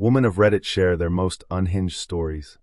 Women of Reddit share their most unhinged stories.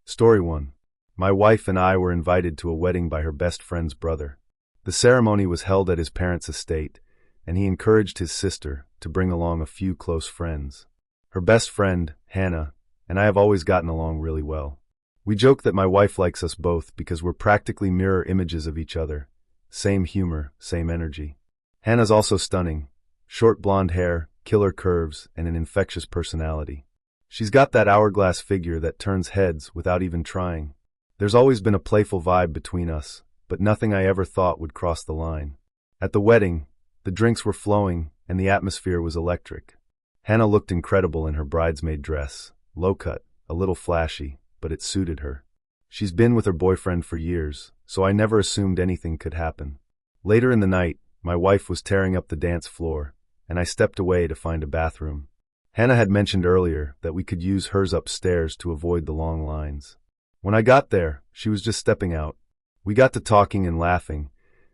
Story 1. My wife and I were invited to a wedding by her best friend's brother. The ceremony was held at his parents' estate, and he encouraged his sister to bring along a few close friends. Her best friend, Hannah, and I have always gotten along really well. We joke that my wife likes us both because we're practically mirror images of each other. Same humor, same energy. Hannah's also stunning. Short blonde hair, killer curves, and an infectious personality. She's got that hourglass figure that turns heads without even trying. There's always been a playful vibe between us, but nothing I ever thought would cross the line. At the wedding, the drinks were flowing and the atmosphere was electric. Hannah looked incredible in her bridesmaid dress, low-cut, a little flashy, but it suited her. She's been with her boyfriend for years, so I never assumed anything could happen. Later in the night, my wife was tearing up the dance floor, and I stepped away to find a bathroom. Hannah had mentioned earlier that we could use hers upstairs to avoid the long lines. When I got there, she was just stepping out. We got to talking and laughing,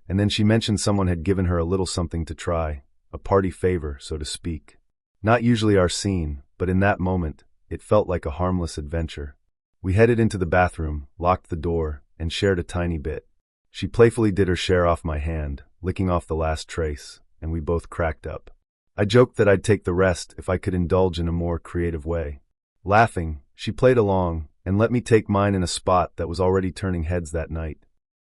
and then she mentioned someone had given her a little something to try, a party favor, so to speak. Not usually our scene, but in that moment, it felt like a harmless adventure. We headed into the bathroom, locked the door, and shared a tiny bit. She playfully did her share off my hand, licking off the last trace, and we both cracked up. I joked that I'd take the rest if I could indulge in a more creative way. Laughing, she played along, and let me take mine in a spot that was already turning heads that night.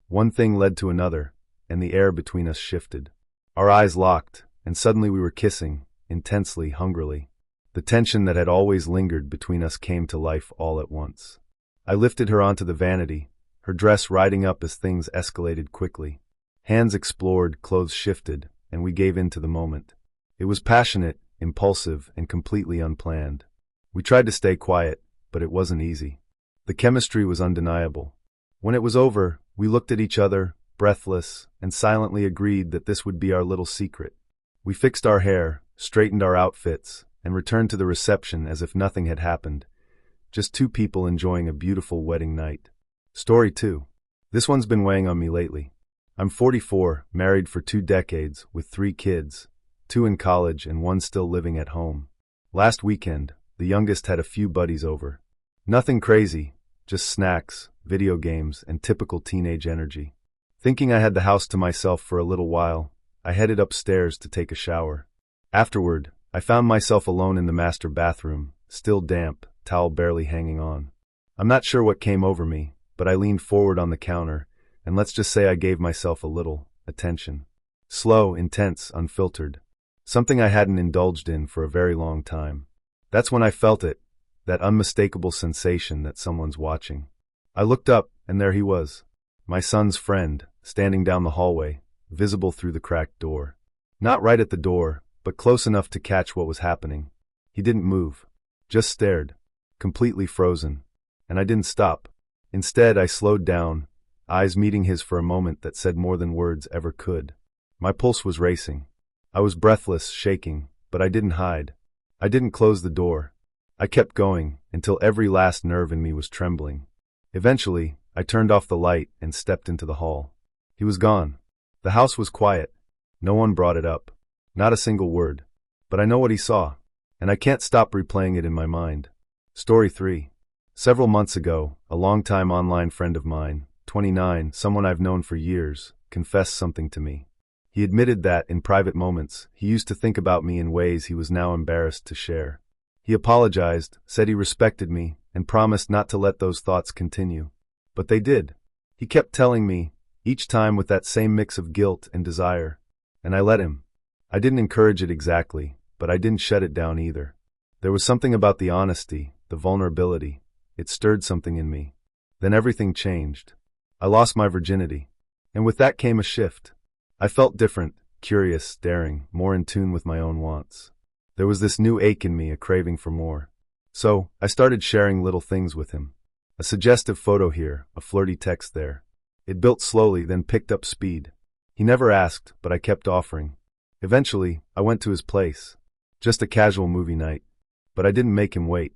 One thing led to another, and the air between us shifted. Our eyes locked, and suddenly we were kissing, intensely, hungrily. The tension that had always lingered between us came to life all at once. I lifted her onto the vanity, her dress riding up as things escalated quickly. Hands explored, clothes shifted, and we gave in to the moment. It was passionate, impulsive, and completely unplanned. We tried to stay quiet, but it wasn't easy. The chemistry was undeniable. When it was over, we looked at each other, breathless, and silently agreed that this would be our little secret. We fixed our hair, straightened our outfits, and returned to the reception as if nothing had happened. Just two people enjoying a beautiful wedding night. Story 2. This one's been weighing on me lately. I'm 44, married for 2 decades, with 3 kids, 2 in college and 1 still living at home. Last weekend, the youngest had a few buddies over. Nothing crazy, just snacks, video games, and typical teenage energy. Thinking I had the house to myself for a little while, I headed upstairs to take a shower. Afterward, I found myself alone in the master bathroom, still damp, towel barely hanging on. I'm not sure what came over me, but I leaned forward on the counter, and let's just say I gave myself a little attention. Slow, intense, unfiltered. Something I hadn't indulged in for a very long time. That's when I felt it, that unmistakable sensation that someone's watching. I looked up, and there he was. My son's friend, standing down the hallway, visible through the cracked door. Not right at the door, but close enough to catch what was happening. He didn't move, just stared, completely frozen. And I didn't stop. Instead, I slowed down, eyes meeting his for a moment that said more than words ever could. My pulse was racing. I was breathless, shaking, but I didn't hide. I didn't close the door. I kept going, until every last nerve in me was trembling. Eventually, I turned off the light and stepped into the hall. He was gone. The house was quiet. No one brought it up. Not a single word. But I know what he saw, and I can't stop replaying it in my mind. Story 3. Several months ago, a longtime online friend of mine, 29, someone I've known for years, confessed something to me. He admitted that, in private moments, he used to think about me in ways he was now embarrassed to share. He apologized, said he respected me, and promised not to let those thoughts continue. But they did. He kept telling me, each time with that same mix of guilt and desire. And I let him. I didn't encourage it exactly, but I didn't shut it down either. There was something about the honesty, the vulnerability. It stirred something in me. Then everything changed. I lost my virginity. And with that came a shift. I felt different, curious, daring, more in tune with my own wants. There was this new ache in me, a craving for more. So, I started sharing little things with him. A suggestive photo here, a flirty text there. It built slowly, then picked up speed. He never asked, but I kept offering. Eventually, I went to his place. Just a casual movie night. But I didn't make him wait.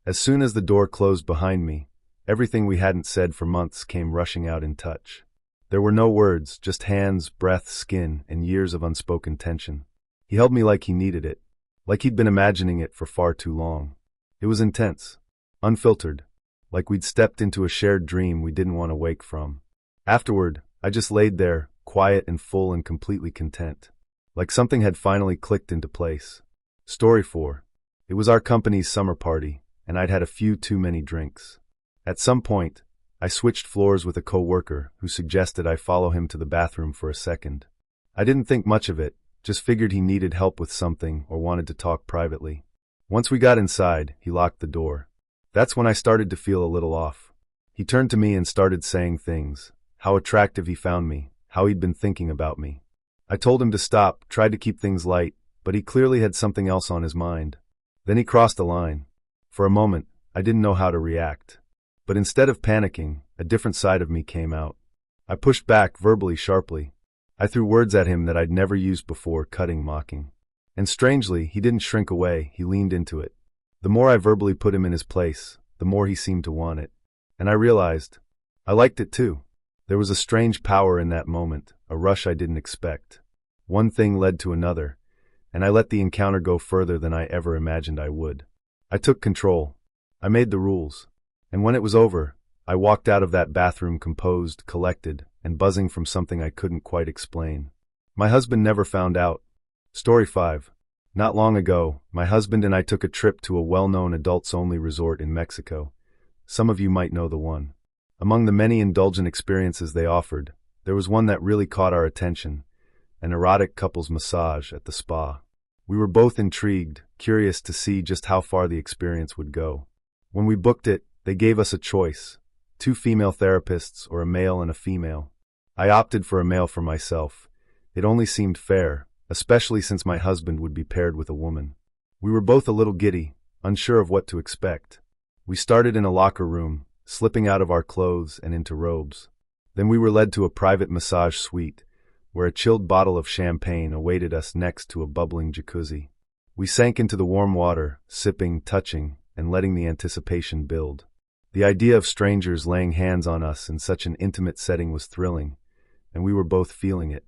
As soon as the door closed behind me, everything we hadn't said for months came rushing out in touch. There were no words, just hands, breath, skin, and years of unspoken tension. He held me like he needed it, like he'd been imagining it for far too long. It was intense, unfiltered, like we'd stepped into a shared dream we didn't want to wake from. Afterward, I just laid there, quiet and full and completely content. Like something had finally clicked into place. Story 4. It was our company's summer party, and I'd had a few too many drinks. At some point, I switched floors with a coworker who suggested I follow him to the bathroom for a second. I didn't think much of it, just figured he needed help with something or wanted to talk privately. Once we got inside, he locked the door. That's when I started to feel a little off. He turned to me and started saying things, how attractive he found me, how he'd been thinking about me. I told him to stop, tried to keep things light, but he clearly had something else on his mind. Then he crossed a line. For a moment, I didn't know how to react. But instead of panicking, a different side of me came out. I pushed back verbally sharply. I threw words at him that I'd never used before, cutting, mocking. And strangely, he didn't shrink away, he leaned into it. The more I verbally put him in his place, the more he seemed to want it. And I realized, I liked it too. There was a strange power in that moment, a rush I didn't expect. One thing led to another, and I let the encounter go further than I ever imagined I would. I took control. I made the rules. And when it was over, I walked out of that bathroom composed, collected, and buzzing from something I couldn't quite explain. My husband never found out. Story 5. Not long ago, my husband and I took a trip to a well-known adults-only resort in Mexico. Some of you might know the one. Among the many indulgent experiences they offered, there was one that really caught our attention, an erotic couples massage at the spa. We were both intrigued, curious to see just how far the experience would go. When we booked it, they gave us a choice, 2 female therapists or a male and a female. I opted for a male for myself. It only seemed fair, especially since my husband would be paired with a woman. We were both a little giddy, unsure of what to expect. We started in a locker room, slipping out of our clothes and into robes. Then we were led to a private massage suite, where a chilled bottle of champagne awaited us next to a bubbling jacuzzi. We sank into the warm water, sipping, touching, and letting the anticipation build. The idea of strangers laying hands on us in such an intimate setting was thrilling, and we were both feeling it.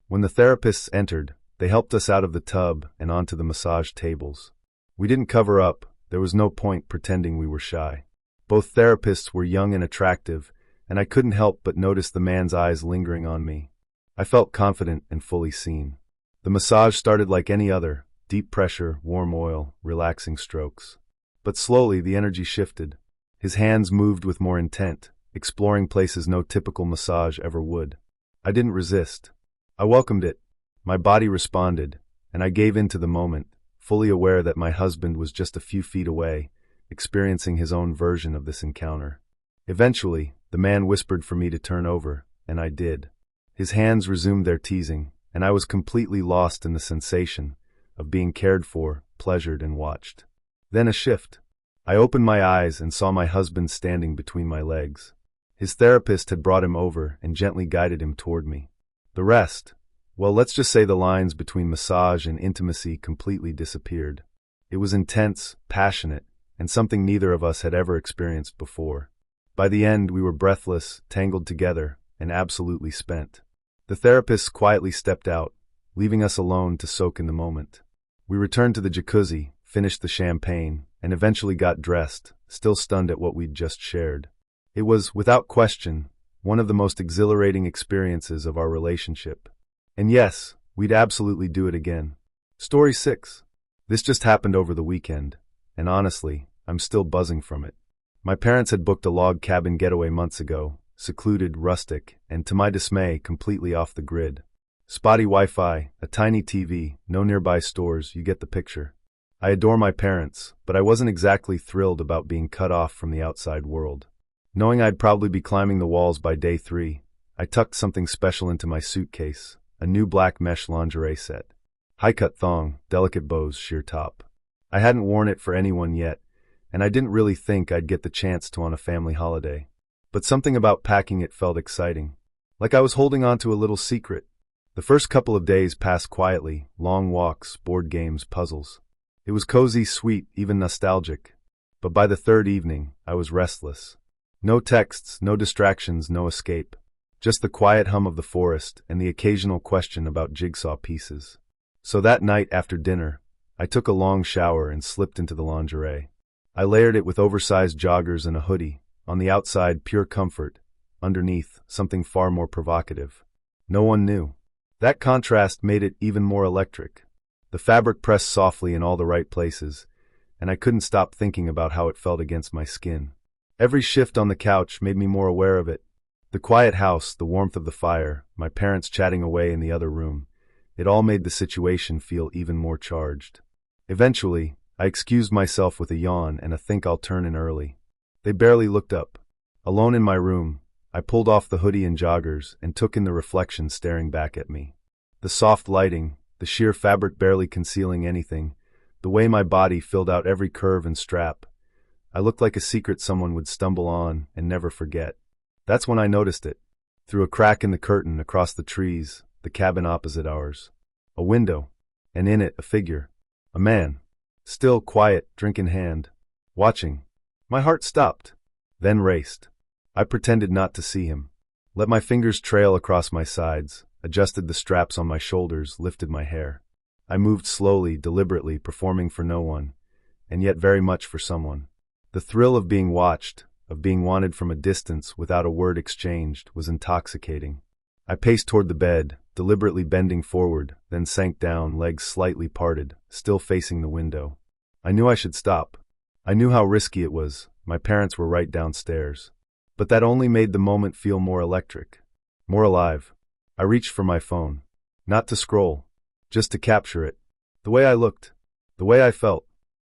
When the therapists entered, they helped us out of the tub and onto the massage tables. We didn't cover up. There was no point pretending we were shy. Both therapists were young and attractive, and I couldn't help but notice the man's eyes lingering on me. I felt confident and fully seen. The massage started like any other, deep pressure, warm oil, relaxing strokes. But slowly the energy shifted. His hands moved with more intent, exploring places no typical massage ever would. I didn't resist. I welcomed it. My body responded, and I gave in to the moment, fully aware that my husband was just a few feet away, experiencing his own version of this encounter. Eventually, the man whispered for me to turn over, and I did. His hands resumed their teasing, and I was completely lost in the sensation of being cared for, pleasured, and watched. Then a shift. I opened my eyes and saw my husband standing between my legs. His therapist had brought him over and gently guided him toward me. The rest, well, let's just say the lines between massage and intimacy completely disappeared. It was intense, passionate, and something neither of us had ever experienced before. By the end, we were breathless, tangled together, and absolutely spent. The therapists quietly stepped out, leaving us alone to soak in the moment. We returned to the jacuzzi, finished the champagne, and eventually got dressed, still stunned at what we'd just shared. It was, without question, one of the most exhilarating experiences of our relationship. And yes, we'd absolutely do it again. Story 6. This just happened over the weekend, and honestly, I'm still buzzing from it. My parents had booked a log cabin getaway months ago, secluded, rustic, and to my dismay, completely off the grid. Spotty Wi-Fi, a tiny TV, no nearby stores, you get the picture. I adore my parents, but I wasn't exactly thrilled about being cut off from the outside world. Knowing I'd probably be climbing the walls by day 3, I tucked something special into my suitcase, a new black mesh lingerie set. High-cut thong, delicate bows, sheer top. I hadn't worn it for anyone yet, and I didn't really think I'd get the chance to on a family holiday. But something about packing it felt exciting, like I was holding on to a little secret. The first couple of days passed quietly, long walks, board games, puzzles. It was cozy, sweet, even nostalgic. But by the 3rd evening, I was restless. No texts, no distractions, no escape. Just the quiet hum of the forest and the occasional question about jigsaw pieces. So that night after dinner, I took a long shower and slipped into the lingerie. I layered it with oversized joggers and a hoodie. On the outside, pure comfort. Underneath, something far more provocative. No one knew. That contrast made it even more electric. The fabric pressed softly in all the right places, and I couldn't stop thinking about how it felt against my skin. Every shift on the couch made me more aware of it. The quiet house, the warmth of the fire, my parents chatting away in the other room, it all made the situation feel even more charged. Eventually, I excused myself with a yawn and a think I'll turn in early. They barely looked up. Alone in my room, I pulled off the hoodie and joggers and took in the reflection staring back at me. The soft lighting, the sheer fabric barely concealing anything, the way my body filled out every curve and strap. I looked like a secret someone would stumble on and never forget. That's when I noticed it. Through a crack in the curtain across the trees, the cabin opposite ours. A window, and in it a figure. A man. Still, quiet, drink in hand. Watching. My heart stopped. Then raced. I pretended not to see him. Let my fingers trail across my sides, adjusted the straps on my shoulders, lifted my hair. I moved slowly, deliberately, performing for no one, and yet very much for someone. The thrill of being watched, of being wanted from a distance without a word exchanged, was intoxicating. I paced toward the bed, deliberately bending forward, then sank down, legs slightly parted, still facing the window. I knew I should stop. I knew how risky it was. My parents were right downstairs. But that only made the moment feel more electric, more alive. I reached for my phone. Not to scroll, just to capture it. The way I looked, the way I felt,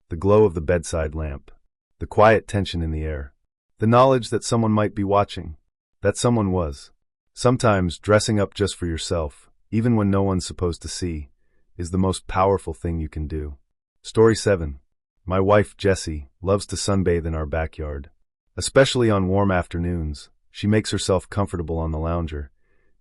the glow of the bedside lamp, the quiet tension in the air, the knowledge that someone might be watching, that someone was. Sometimes dressing up just for yourself, even when no one's supposed to see, is the most powerful thing you can do. Story 7. My wife, Jessie, loves to sunbathe in our backyard. Especially on warm afternoons, she makes herself comfortable on the lounger,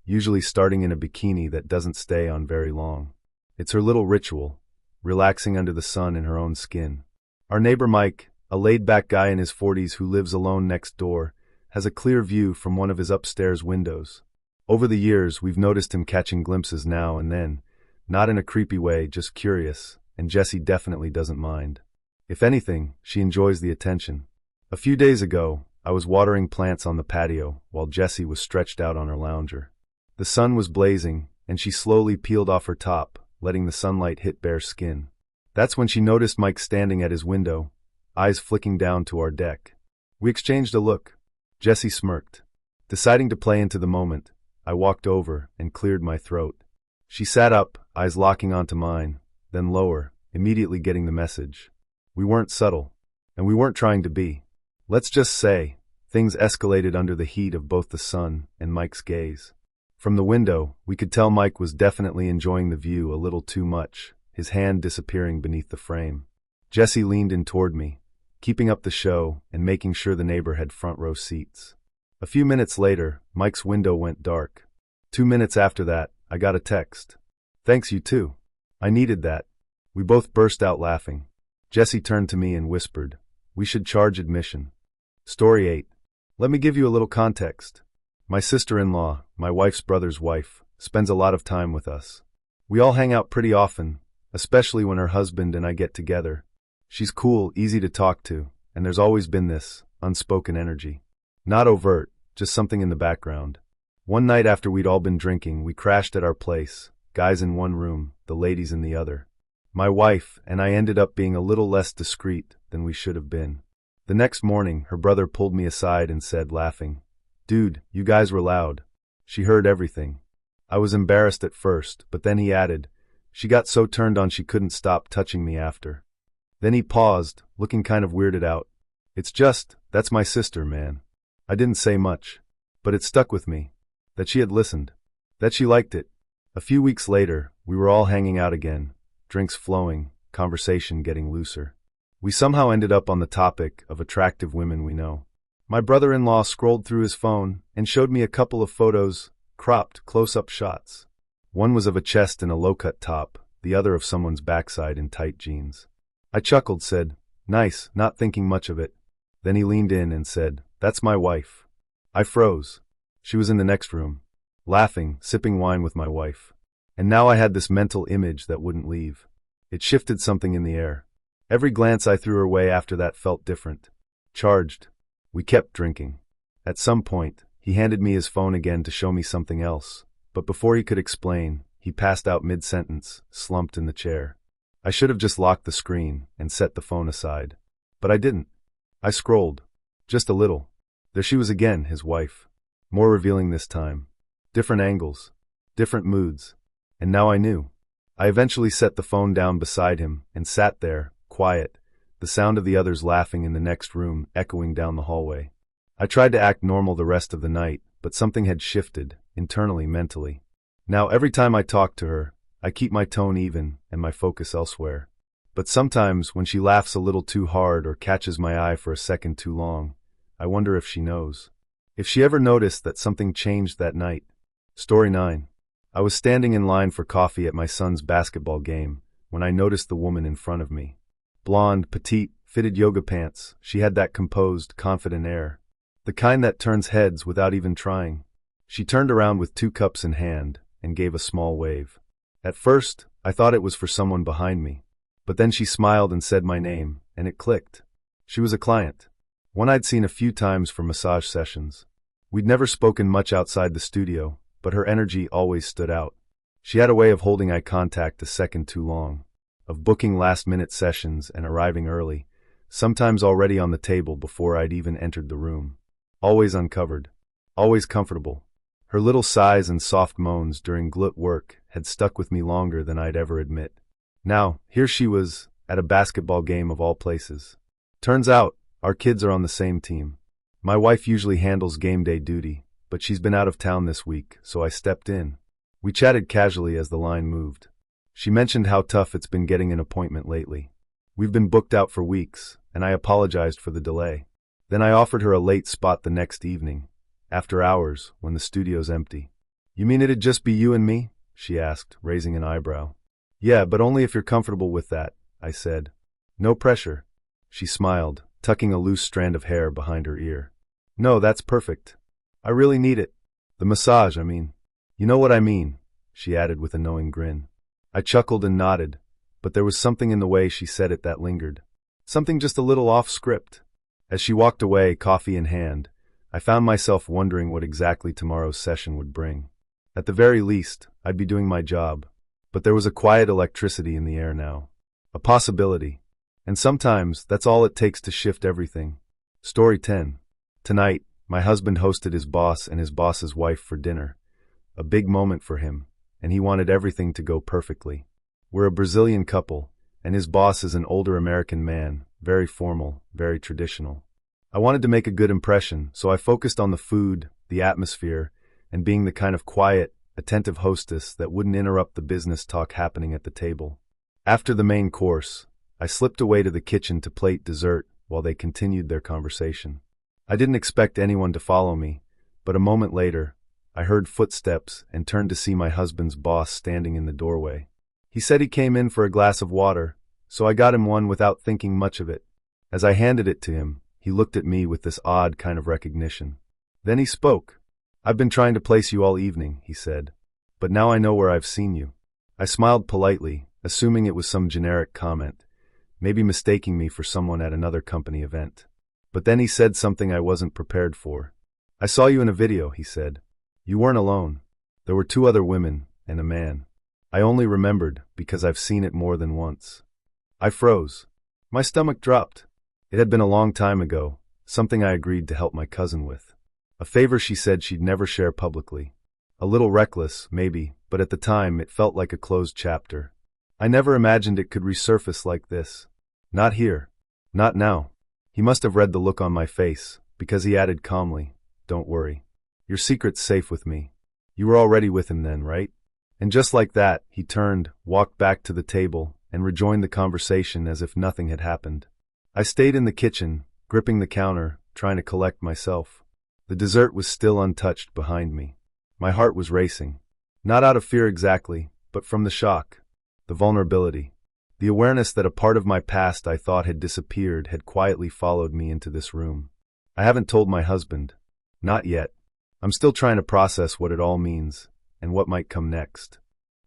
usually starting in a bikini that doesn't stay on very long. It's her little ritual, relaxing under the sun in her own skin. Our neighbor Mike, a laid-back guy in his 40s who lives alone next door, has a clear view from one of his upstairs windows. Over the years, we've noticed him catching glimpses now and then, not in a creepy way, just curious, and Jessie definitely doesn't mind. If anything, she enjoys the attention. A few days ago, I was watering plants on the patio while Jessie was stretched out on her lounger. The sun was blazing, and she slowly peeled off her top, letting the sunlight hit bare skin. That's when she noticed Mike standing at his window, eyes flicking down to our deck. We exchanged a look. Jessie smirked. Deciding to play into the moment, I walked over and cleared my throat. She sat up, eyes locking onto mine, then lower, immediately getting the message. We weren't subtle, and we weren't trying to be. Let's just say, things escalated under the heat of both the sun and Mike's gaze. From the window, we could tell Mike was definitely enjoying the view a little too much, his hand disappearing beneath the frame. Jessie leaned in toward me, keeping up the show and making sure the neighbor had front row seats. A few minutes later, Mike's window went dark. 2 minutes after that, I got a text. Thanks, you too. I needed that. We both burst out laughing. Jessie turned to me and whispered, "We should charge admission." Story 8. Let me give you a little context. My sister-in-law, my wife's brother's wife, spends a lot of time with us. We all hang out pretty often, especially when her husband and I get together. She's cool, easy to talk to, and there's always been this unspoken energy. Not overt, just something in the background. One night after we'd all been drinking, we crashed at our place, guys in one room, the ladies in the other. My wife and I ended up being a little less discreet than we should have been. The next morning, her brother pulled me aside and said, laughing, "Dude, you guys were loud." She heard everything. I was embarrassed at first, but then he added, "She got so turned on she couldn't stop touching me after." Then he paused, looking kind of weirded out. That's my sister, man. I didn't say much, but it stuck with me. That she had listened. That she liked it. A few weeks later, we were all hanging out again, drinks flowing, conversation getting looser. We somehow ended up on the topic of attractive women we know. My brother-in-law scrolled through his phone and showed me a couple of photos, cropped, close-up shots. One was of a chest in a low-cut top, the other of someone's backside in tight jeans. I chuckled, said, "Nice," not thinking much of it. Then he leaned in and said, "That's my wife." I froze. She was in the next room, laughing, sipping wine with my wife. And now I had this mental image that wouldn't leave. It shifted something in the air. Every glance I threw her way after that felt different. Charged. We kept drinking. At some point, he handed me his phone again to show me something else, but before he could explain, he passed out mid-sentence, slumped in the chair. I should have just locked the screen and set the phone aside. But I didn't. I scrolled. Just a little. There she was again, his wife. More revealing this time. Different angles. Different moods. And now I knew. I eventually set the phone down beside him and sat there, quiet, the sound of the others laughing in the next room echoing down the hallway. I tried to act normal the rest of the night, but something had shifted, internally, mentally. Now every time I talk to her, I keep my tone even and my focus elsewhere. But sometimes when she laughs a little too hard or catches my eye for a second too long, I wonder if she knows. If she ever noticed that something changed that night. Story 9. I was standing in line for coffee at my son's basketball game when I noticed the woman in front of me. Blonde, petite, fitted yoga pants, she had that composed, confident air. The kind that turns heads without even trying. She turned around with 2 cups in hand and gave a small wave. At first, I thought it was for someone behind me. But then she smiled and said my name, and it clicked. She was a client. One I'd seen a few times for massage sessions. We'd never spoken much outside the studio, but her energy always stood out. She had a way of holding eye contact a second too long, of booking last-minute sessions and arriving early, sometimes already on the table before I'd even entered the room. Always uncovered. Always comfortable. Her little sighs and soft moans during glut work had stuck with me longer than I'd ever admit. Now, here she was, at a basketball game of all places. Turns out, our kids are on the same team. My wife usually handles game day duty, but she's been out of town this week, so I stepped in. We chatted casually as the line moved. She mentioned how tough it's been getting an appointment lately. We've been booked out for weeks, and I apologized for the delay. Then I offered her a late spot the next evening, after hours, when the studio's empty. "You mean it'd just be you and me?" she asked, raising an eyebrow. "Yeah, but only if you're comfortable with that," I said. "No pressure." She smiled, tucking a loose strand of hair behind her ear. "No, that's perfect. I really need it. The massage, I mean." "You know what I mean," she added with a knowing grin. I chuckled and nodded, but there was something in the way she said it that lingered. Something just a little off script. As she walked away, coffee in hand, I found myself wondering what exactly tomorrow's session would bring. At the very least, I'd be doing my job. But there was a quiet electricity in the air now. A possibility. And sometimes, that's all it takes to shift everything. Story 10. Tonight, my husband hosted his boss and his boss's wife for dinner. A big moment for him, and he wanted everything to go perfectly. We're a Brazilian couple, and his boss is an older American man, very formal, very traditional. I wanted to make a good impression, so I focused on the food, the atmosphere, and being the kind of quiet, attentive hostess that wouldn't interrupt the business talk happening at the table. After the main course, I slipped away to the kitchen to plate dessert while they continued their conversation. I didn't expect anyone to follow me, but a moment later, I heard footsteps and turned to see my husband's boss standing in the doorway. He said he came in for a glass of water, so I got him one without thinking much of it. As I handed it to him, he looked at me with this odd kind of recognition. Then he spoke. "I've been trying to place you all evening," he said. "But now I know where I've seen you." I smiled politely, assuming it was some generic comment, maybe mistaking me for someone at another company event. But then he said something I wasn't prepared for. "I saw you in a video," he said. "You weren't alone. There were 2 other women and a man." I only remembered because I've seen it more than once. I froze. My stomach dropped. It had been a long time ago, something I agreed to help my cousin with. A favor she said she'd never share publicly. A little reckless, maybe, but at the time it felt like a closed chapter. I never imagined it could resurface like this. Not here. Not now. He must have read the look on my face, because he added calmly, "Don't worry. Your secret's safe with me. You were already with him then, right?" And just like that, he turned, walked back to the table, and rejoined the conversation as if nothing had happened. I stayed in the kitchen, gripping the counter, trying to collect myself. The dessert was still untouched behind me. My heart was racing. Not out of fear exactly, but from the shock, the vulnerability, the awareness that a part of my past I thought had disappeared had quietly followed me into this room. I haven't told my husband. Not yet. I'm still trying to process what it all means, and what might come next.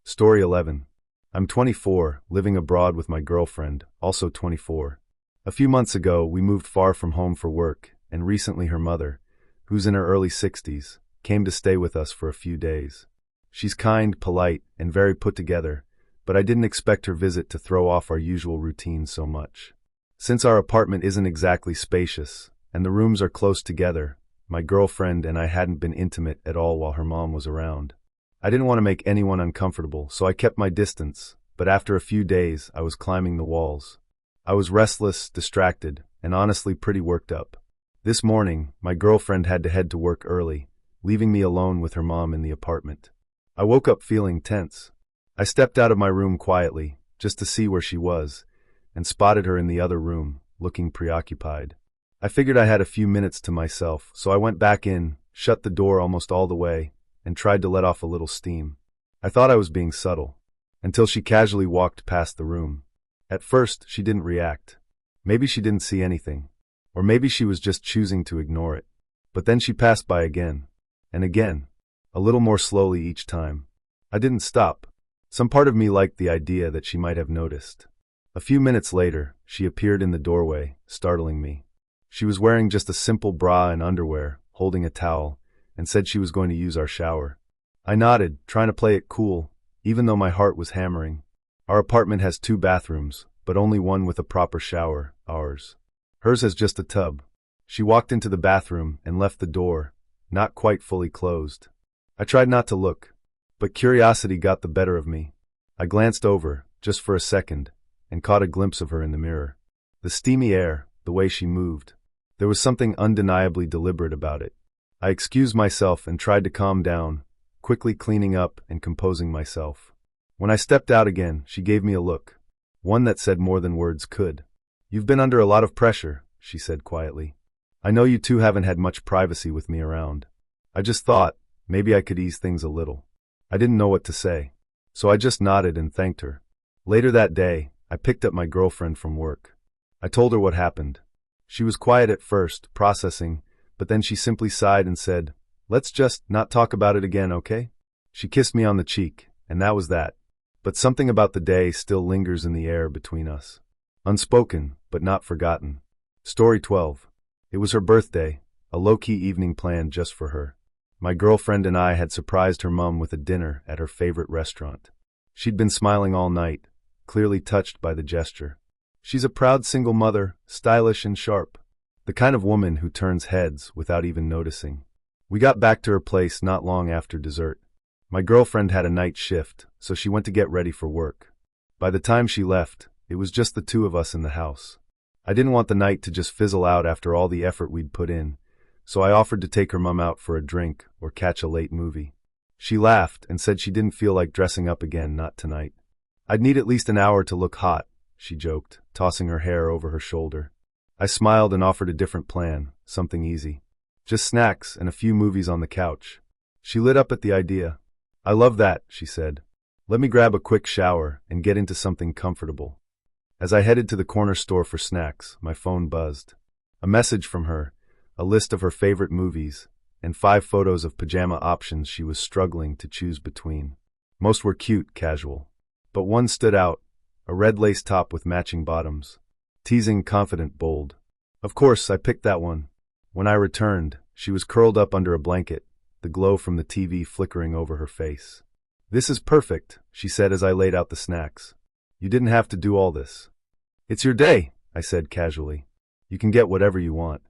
Story 11. I'm 24, living abroad with my girlfriend, also 24. A few months ago, we moved far from home for work, and recently her mother, who's in her early 60s, came to stay with us for a few days. She's kind, polite, and very put together, but I didn't expect her visit to throw off our usual routine so much. Since our apartment isn't exactly spacious, and the rooms are close together, my girlfriend and I hadn't been intimate at all while her mom was around. I didn't want to make anyone uncomfortable, so I kept my distance, but after a few days, I was climbing the walls. I was restless, distracted, and honestly pretty worked up. This morning, my girlfriend had to head to work early, leaving me alone with her mom in the apartment. I woke up feeling tense. I stepped out of my room quietly, just to see where she was, and spotted her in the other room, looking preoccupied. I figured I had a few minutes to myself, so I went back in, shut the door almost all the way, and tried to let off a little steam. I thought I was being subtle, until she casually walked past the room. At first, she didn't react. Maybe she didn't see anything, or maybe she was just choosing to ignore it. But then she passed by again, and again, a little more slowly each time. I didn't stop. Some part of me liked the idea that she might have noticed. A few minutes later, she appeared in the doorway, startling me. She was wearing just a simple bra and underwear, holding a towel, and said she was going to use our shower. I nodded, trying to play it cool, even though my heart was hammering. Our apartment has 2 bathrooms, but only one with a proper shower, ours. Hers has just a tub. She walked into the bathroom and left the door, not quite fully closed. I tried not to look, but curiosity got the better of me. I glanced over, just for a second, and caught a glimpse of her in the mirror. The steamy air, the way she moved. There was something undeniably deliberate about it. I excused myself and tried to calm down, quickly cleaning up and composing myself. When I stepped out again, she gave me a look, one that said more than words could. "You've been under a lot of pressure," she said quietly. "I know you two haven't had much privacy with me around. I just thought, maybe I could ease things a little." I didn't know what to say, so I just nodded and thanked her. Later that day, I picked up my girlfriend from work. I told her what happened. She was quiet at first, processing, but then she simply sighed and said, "Let's just not talk about it again, okay?" She kissed me on the cheek, and that was that. But something about the day still lingers in the air between us. Unspoken, but not forgotten. Story 12. It was her birthday, a low-key evening planned just for her. My girlfriend and I had surprised her mom with a dinner at her favorite restaurant. She'd been smiling all night, clearly touched by the gesture. She's a proud single mother, stylish and sharp. The kind of woman who turns heads without even noticing. We got back to her place not long after dessert. My girlfriend had a night shift, so she went to get ready for work. By the time she left, it was just the 2 of us in the house. I didn't want the night to just fizzle out after all the effort we'd put in, so I offered to take her mom out for a drink or catch a late movie. She laughed and said she didn't feel like dressing up again, not tonight. "I'd need at least an hour to look hot," she joked, tossing her hair over her shoulder. I smiled and offered a different plan, something easy. Just snacks and a few movies on the couch. She lit up at the idea. "I love that," she said. "Let me grab a quick shower and get into something comfortable." As I headed to the corner store for snacks, my phone buzzed. A message from her, a list of her favorite movies, and 5 photos of pajama options she was struggling to choose between. Most were cute, casual. But one stood out, a red lace top with matching bottoms. Teasing, confident, bold. Of course, I picked that one. When I returned, she was curled up under a blanket, the glow from the TV flickering over her face. "This is perfect," she said as I laid out the snacks. "You didn't have to do all this." "It's your day," I said casually. "You can get whatever you want."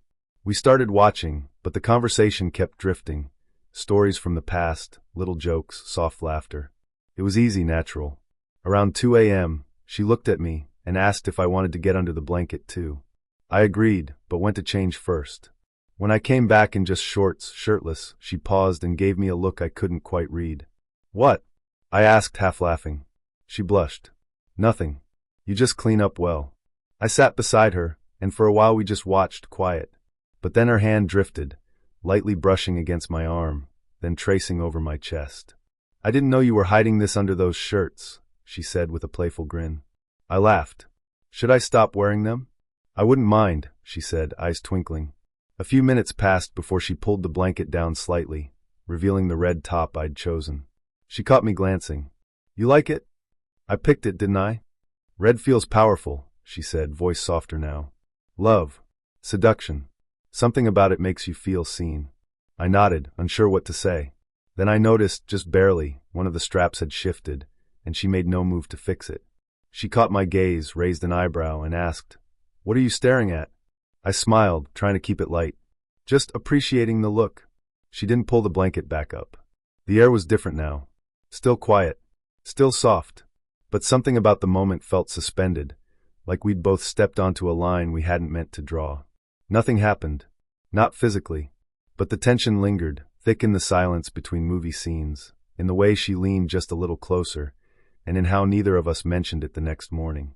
We started watching, but the conversation kept drifting. Stories from the past, little jokes, soft laughter. It was easy, natural. Around 2 a.m., she looked at me and asked if I wanted to get under the blanket too. I agreed, but went to change first. When I came back in just shorts, shirtless, she paused and gave me a look I couldn't quite read. "What?" I asked, half laughing. She blushed. "Nothing. You just clean up well." I sat beside her, and for a while we just watched, quiet. But then her hand drifted, lightly brushing against my arm, then tracing over my chest. "I didn't know you were hiding this under those shirts," she said with a playful grin. I laughed. "Should I stop wearing them?" "I wouldn't mind," she said, eyes twinkling. A few minutes passed before she pulled the blanket down slightly, revealing the red top I'd chosen. She caught me glancing. "You like it?" I picked it, didn't I? Red feels powerful, she said, voice softer now. Love. Seduction. Something about it makes you feel seen. I nodded, unsure what to say. Then I noticed, just barely, one of the straps had shifted, and she made no move to fix it. She caught my gaze, raised an eyebrow, and asked, "What are you staring at?" I smiled, trying to keep it light. Just appreciating the look. She didn't pull the blanket back up. The air was different now. Still quiet. Still soft. But something about the moment felt suspended, like we'd both stepped onto a line we hadn't meant to draw. Nothing happened. Not physically. But the tension lingered, thick in the silence between movie scenes, in the way she leaned just a little closer, and in how neither of us mentioned it the next morning.